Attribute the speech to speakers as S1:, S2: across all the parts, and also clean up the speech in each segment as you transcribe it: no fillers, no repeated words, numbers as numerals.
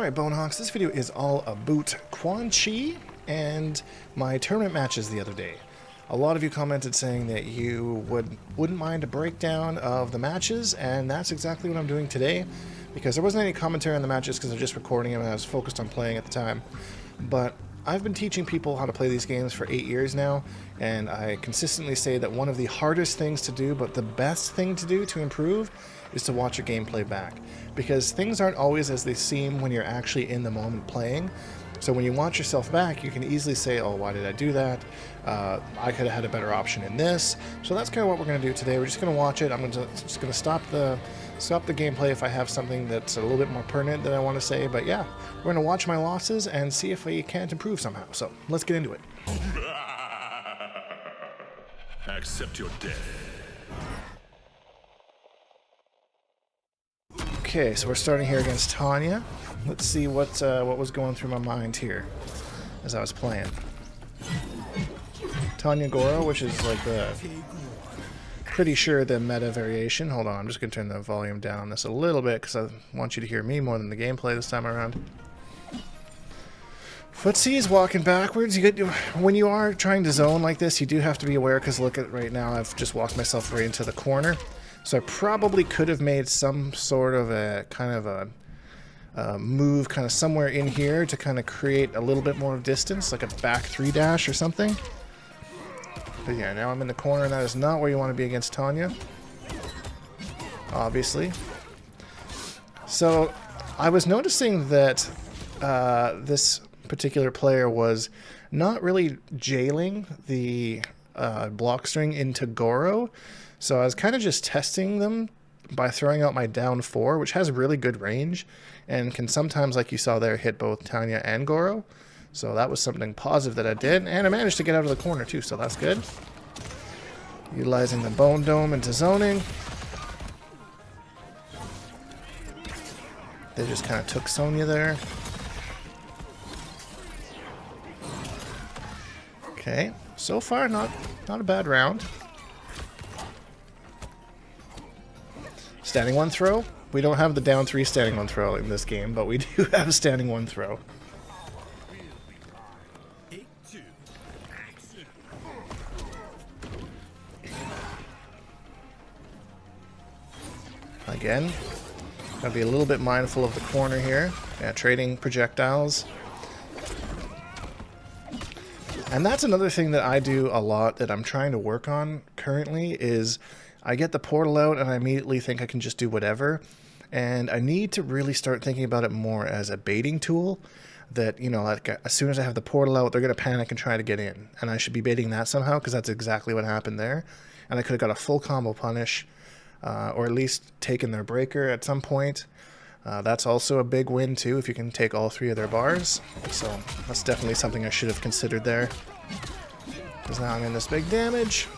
S1: Alright, Bonehawks, this video is all about Quan Chi and my tournament matches the other day. A lot of you commented saying that you wouldn't mind a breakdown of the matches, and that's exactly what I'm doing today, because there wasn't any commentary on the matches because I'm just recording them and I was focused on playing at the time. But I've been teaching people how to play these games for 8 years now, and I consistently say that one of the hardest things to do, but the best thing to do to improve, is to watch your gameplay back. Because things aren't always as they seem when you're actually in the moment playing. So when you watch yourself back, you can easily say, oh, why did I do that? I could have had a better option in this. So that's kind of what we're going to do today. We're just going to watch it. I'm just going to stop the gameplay if I have something that's a little bit more pertinent that I want to say. But yeah, we're going to watch my losses and see if we can't improve somehow. So let's get into it.
S2: Accept your death.
S1: Okay, so we're starting here against Tanya. Let's see what was going through my mind here as I was playing. Tanya Goro, which is like the pretty sure the meta variation. Hold on, I'm just gonna turn the volume down on this a little bit because I want you to hear me more than the gameplay this time around. Footsie's walking backwards. When you are trying to zone like this, you do have to be aware, because look at right now, I've just walked myself right into the corner. So I probably could have made some sort of a kind of a move kind of somewhere in here to kind of create a little bit more of distance, like a back 3 dash or something. But yeah, now I'm in the corner, and that is not where you want to be against Tanya, obviously. So I was noticing that this particular player was not really jailing the block string into Goro. So I was kind of just testing them by throwing out my down 4, which has really good range and can sometimes, like you saw there, hit both Tanya and Goro. So that was something positive that I did, and I managed to get out of the corner too, so that's good. Utilizing the Bone Dome into zoning. They just kind of took Sonya there. Okay, so far not a bad round. Standing 1 throw. We don't have the down 3 standing 1 throw in this game, but we do have standing 1 throw. Again, gotta be a little bit mindful of the corner here. Yeah, trading projectiles. And that's another thing that I do a lot that I'm trying to work on currently is I get the portal out and I immediately think I can just do whatever. And I need to really start thinking about it more as a baiting tool that, you know, like as soon as I have the portal out, they're going to panic and try to get in. And I should be baiting that somehow, because that's exactly what happened there. And I could have got a full combo punish, or at least taken their breaker at some point. That's also a big win too, if you can take all 3 of their bars. So that's definitely something I should have considered there. Because now I'm in this big damage.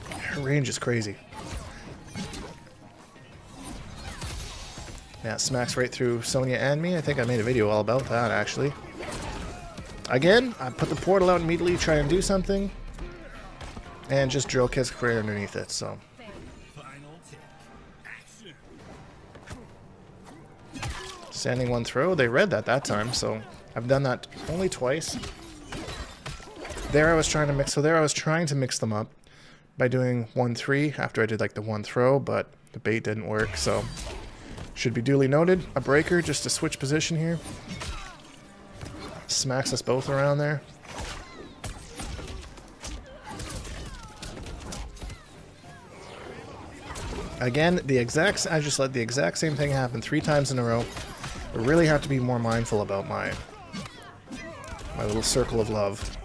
S1: Her range is crazy. Yeah, it smacks right through Sonya and me. I think I made a video all about that, actually. Again, I put the portal out immediately, try and do something, and just drill kick right underneath it, so. Standing 1 throw. They read that time, so I've done that only twice. There I was trying to mix, so there I was trying to mix them up by doing 1-3 after I did like the 1 throw, but the bait didn't work, so should be duly noted. A breaker just to switch position here. Smacks us both around there. Again, I just let the exact same thing happen 3 times in a row. I really have to be more mindful about my little circle of love.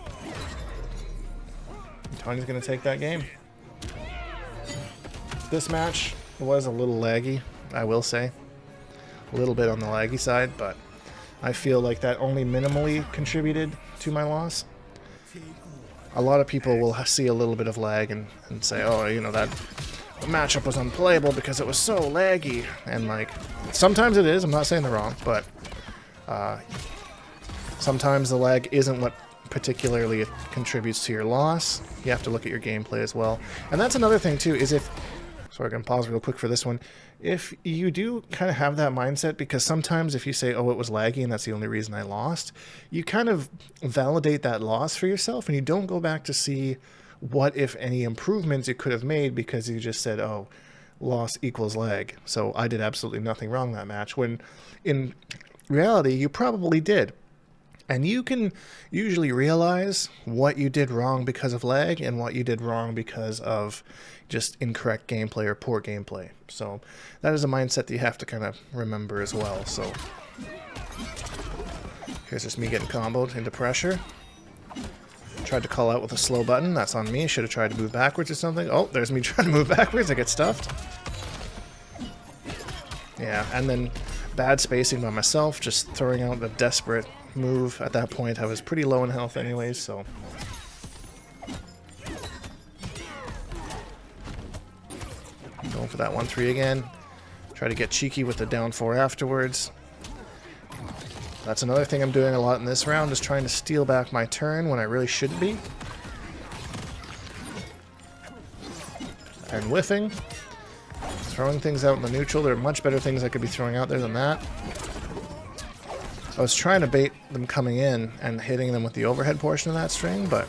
S1: Tanya's going to take that game. This match was a little laggy, I will say. A little bit on the laggy side, but I feel like that only minimally contributed to my loss. A lot of people will see a little bit of lag and say, oh, you know, that the matchup was unplayable because it was so laggy. And like, sometimes it is, I'm not saying they're wrong, but sometimes the lag isn't what particularly contributes to your loss. You have to look at your gameplay as well. And that's another thing too, is if So I can pause real quick for this one. If you do kind of have that mindset, because sometimes if you say, oh, it was laggy and that's the only reason I lost, you kind of validate that loss for yourself and you don't go back to see what, if any, improvements you could have made because you just said, oh, loss equals lag. So I did absolutely nothing wrong that match, when in reality, you probably did. And you can usually realize what you did wrong because of lag and what you did wrong because of just incorrect gameplay or poor gameplay. So that is a mindset that you have to kind of remember as well. So here's just me getting comboed into pressure. Tried to call out with a slow button. That's on me. Should have tried to move backwards or something. Oh, there's me trying to move backwards. I get stuffed. Yeah, and then bad spacing by myself, just throwing out a desperate move. At that point, I was pretty low in health anyways, so... Going for that 1-3 again. Try to get cheeky with the down 4 afterwards. That's another thing I'm doing a lot in this round, is trying to steal back my turn when I really shouldn't be. And whiffing. Throwing things out in the neutral. There are much better things I could be throwing out there than that. I was trying to bait them coming in and hitting them with the overhead portion of that string, but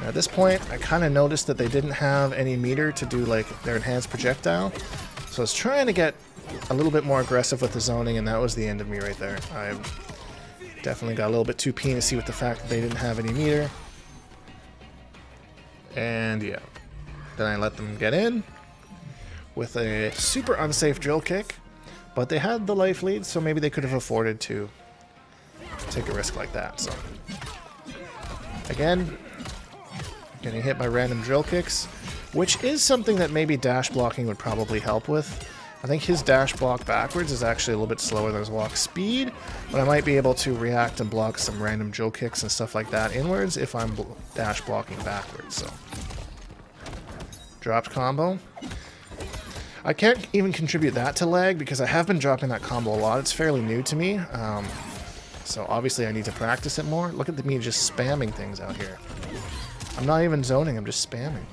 S1: at this point I kind of noticed that they didn't have any meter to do like their enhanced projectile. So I was trying to get a little bit more aggressive with the zoning, and that was the end of me right there. I definitely got a little bit too peanutty with the fact that they didn't have any meter. And yeah, then I let them get in with a super unsafe drill kick. But they had the life lead, so maybe they could have afforded to take a risk like that. So again, getting hit by random drill kicks, which is something that maybe dash blocking would probably help with. I think his dash block backwards is actually a little bit slower than his walk speed, but I might be able to react and block some random drill kicks and stuff like that inwards if I'm dash blocking backwards. So dropped combo. I can't even contribute that to lag because I have been dropping that combo a lot. It's fairly new to me, so obviously I need to practice it more. Look at me just spamming things out here. I'm not even zoning, I'm just spamming.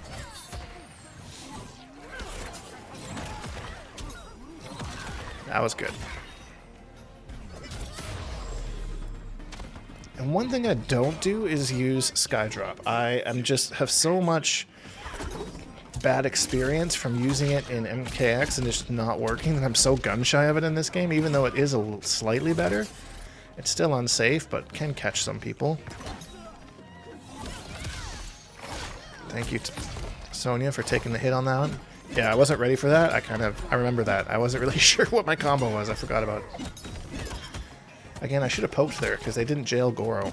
S1: That was good. And one thing I don't do is use Skydrop. I have so much bad experience from using it in MKX and just not working, and I'm so gun shy of it in this game. Even though it is a little slightly better, it's still unsafe, but can catch some people. Thank you, Sonia, for taking the hit on that one. Yeah, I wasn't ready for that. I remember that. I wasn't really sure what my combo was. I forgot about it. Again, I should have poked there because they didn't jail Goro.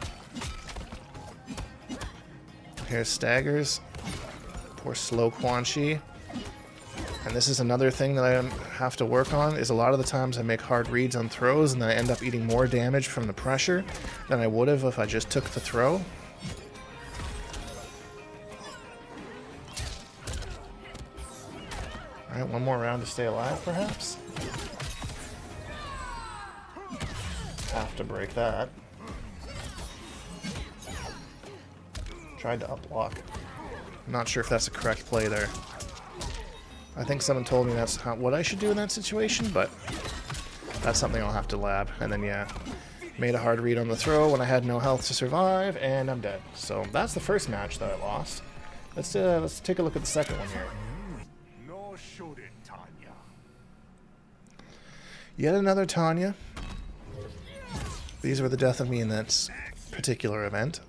S1: Here's staggers. Poor slow Quan Chi. And this is another thing that I have to work on, is a lot of the times I make hard reads on throws and then I end up eating more damage from the pressure than I would have if I just took the throw. Alright, one more round to stay alive, perhaps? Have to break that. Tried to up block. I'm not sure if that's a correct play there. I think someone told me that's what I should do in that situation, but that's something I'll have to lab. And then, yeah, made a hard read on the throw when I had no health to survive, and I'm dead. So that's the first match that I lost. Let's take a look at the second one here. Yet another Tanya. These were the death of me in that particular event.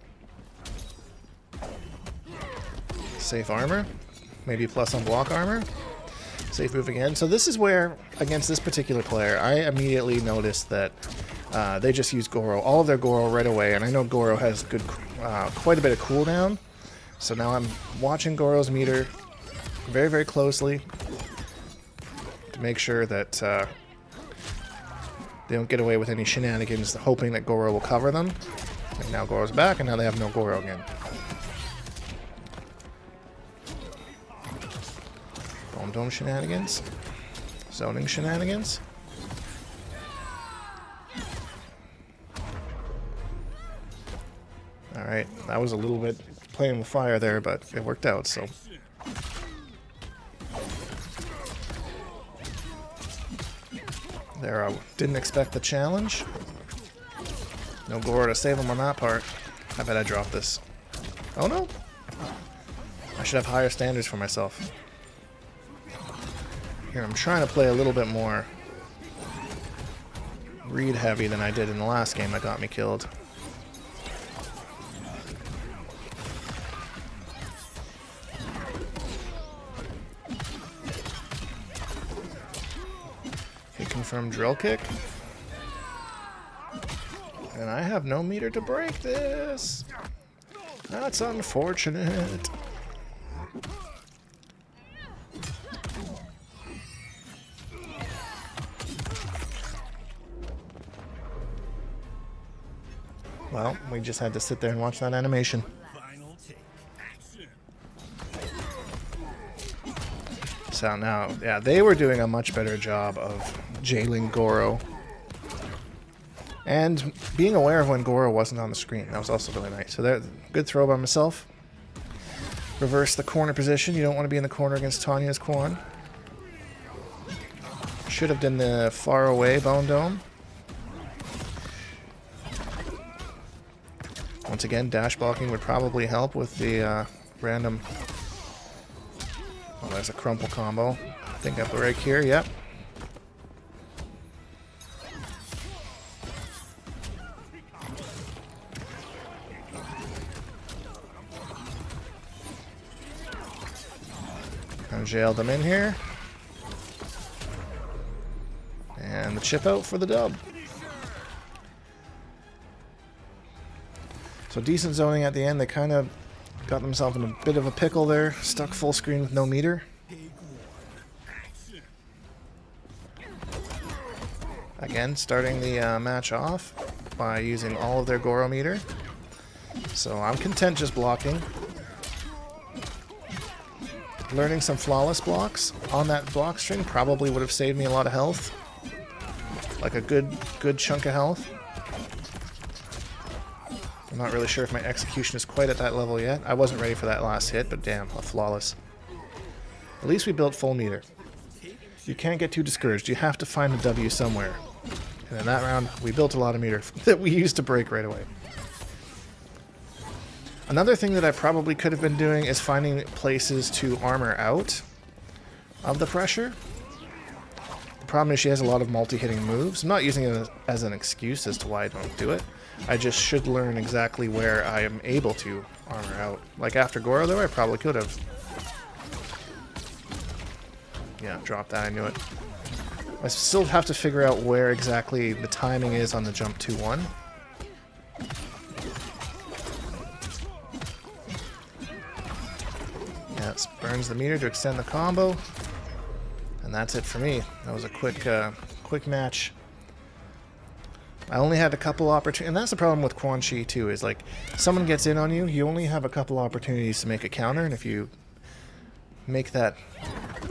S1: Safe armor. Maybe plus on block armor. Safe move again. So this is where, against this particular player, I immediately noticed that they just use Goro. All of their Goro right away. And I know Goro has good, quite a bit of cooldown. So now I'm watching Goro's meter very, very closely to make sure that they don't get away with any shenanigans, hoping that Goro will cover them. And now Goro's back, and now they have no Goro again. Bomb Dome shenanigans. Zoning shenanigans. Alright, that was a little bit playing with fire there, but it worked out, so... There, I didn't expect the challenge. No Goro to save him on that part. I bet I dropped this. Oh no! I should have higher standards for myself. Here, I'm trying to play a little bit more read heavy than I did in the last game that got me killed. He confirmed drill kick. And I have no meter to break this. That's unfortunate. Well, we just had to sit there and watch that animation. So now, yeah, they were doing a much better job of jailing Goro. And being aware of when Goro wasn't on the screen. That was also really nice. So there, good throw by myself. Reverse the corner position. You don't want to be in the corner against Tanya's Quan. Should have done the far away Bone Dome. Once again, dash blocking would probably help with the random... Oh, there's a crumple combo. I think I break here, yep. Kind of jailed them in here. And the chip out for the dub. So decent zoning at the end. They kind of got themselves in a bit of a pickle there. Stuck full screen with no meter. Again, starting the match off by using all of their Goro meter. So I'm content just blocking. Learning some flawless blocks on that block string probably would have saved me a lot of health. Like a good chunk of health. I'm not really sure if my execution is quite at that level yet. I wasn't ready for that last hit, but damn, a flawless. At least we built full meter. You can't get too discouraged. You have to find a W somewhere. And in that round, we built a lot of meter that we used to break right away. Another thing that I probably could have been doing is finding places to armor out of the pressure. The problem is she has a lot of multi-hitting moves. I'm not using it as an excuse as to why I don't do it. I just should learn exactly where I am able to armor out. Like after Goro, though, I probably could have. Yeah, drop that, I knew it. I still have to figure out where exactly the timing is on the jump 2-1. Yeah, it burns the meter to extend the combo. And that's it for me. That was a quick match. I only had a couple opportunities, and that's the problem with Quan Chi too, is like, someone gets in on you, you only have a couple opportunities to make a counter, and if you make that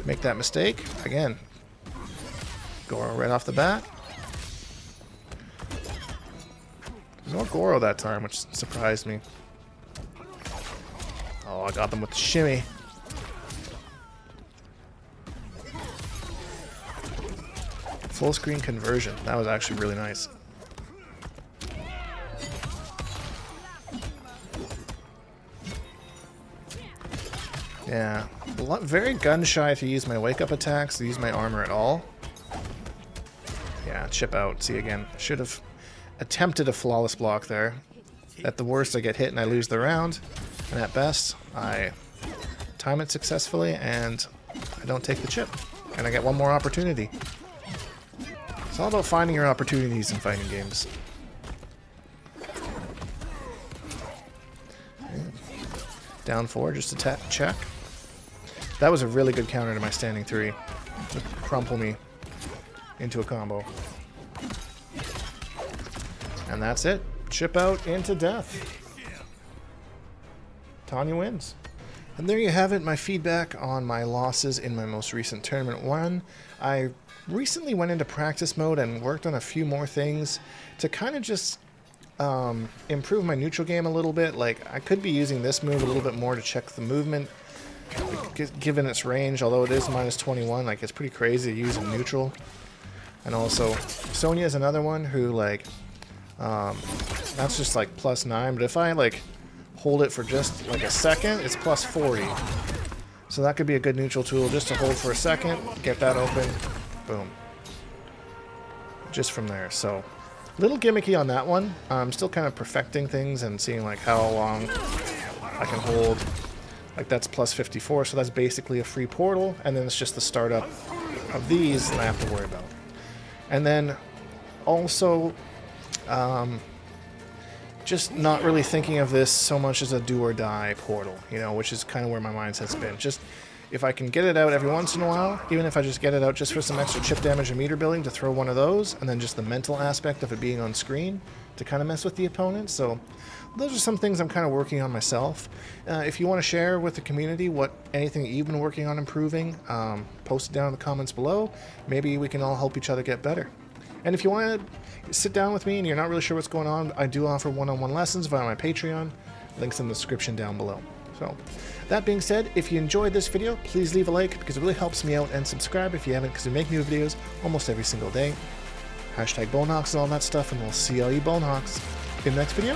S1: mistake, again, Goro right off the bat. There's no Goro that time, which surprised me. Oh, I got them with the shimmy. Full screen conversion. That was actually really nice. Yeah, very gun shy to use my wake up attacks, to use my armor at all. Yeah, chip out. See again. Should have attempted a flawless block there. At the worst, I get hit and I lose the round. And at best, I time it successfully and I don't take the chip. And I get one more opportunity. It's all about finding your opportunities in fighting games. Down 4, just a check. That was a really good counter to my standing 3. To crumple me into a combo. And that's it. Chip out into death. Tanya wins. And there you have it, my feedback on my losses in my most recent tournament 1. I recently went into practice mode and worked on a few more things to kind of just improve my neutral game a little bit. Like, I could be using this move a little bit more to check the movement, given its range, although it is minus 21. Like, it's pretty crazy to use in neutral. And also, Sonya is another one who, like, that's just like +9, but if I like hold it for just like a second, it's +40. So that could be a good neutral tool, just to hold for a second, get that open, boom. Just from there. So a little gimmicky on that one. I'm still kind of perfecting things and seeing like how long I can hold. Like that's +54, so that's basically a free portal, and then it's just the startup of these that I have to worry about. And then also, just not really thinking of this so much as a do or die portal, you know, which is kind of where my mindset's been. Just if I can get it out every once in a while, even if I just get it out just for some extra chip damage and meter building, to throw one of those, and then just the mental aspect of it being on screen to kind of mess with the opponent. So those are some things I'm kind of working on myself. If you want to share with the community anything that you've been working on improving, post it down in the comments below. Maybe we can all help each other get better. And if you want to sit down with me and you're not really sure what's going on, I do offer one-on-one lessons via my Patreon. Links in the description down below. So, that being said, if you enjoyed this video, please leave a like because it really helps me out, and subscribe if you haven't, because we make new videos almost every single day. Hashtag Bonehawks and all that stuff, and we'll see all you Bonehawks in the next video.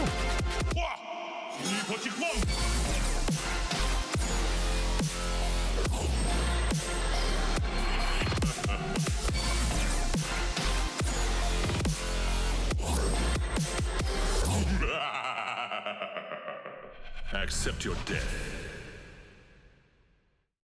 S2: Accept your death.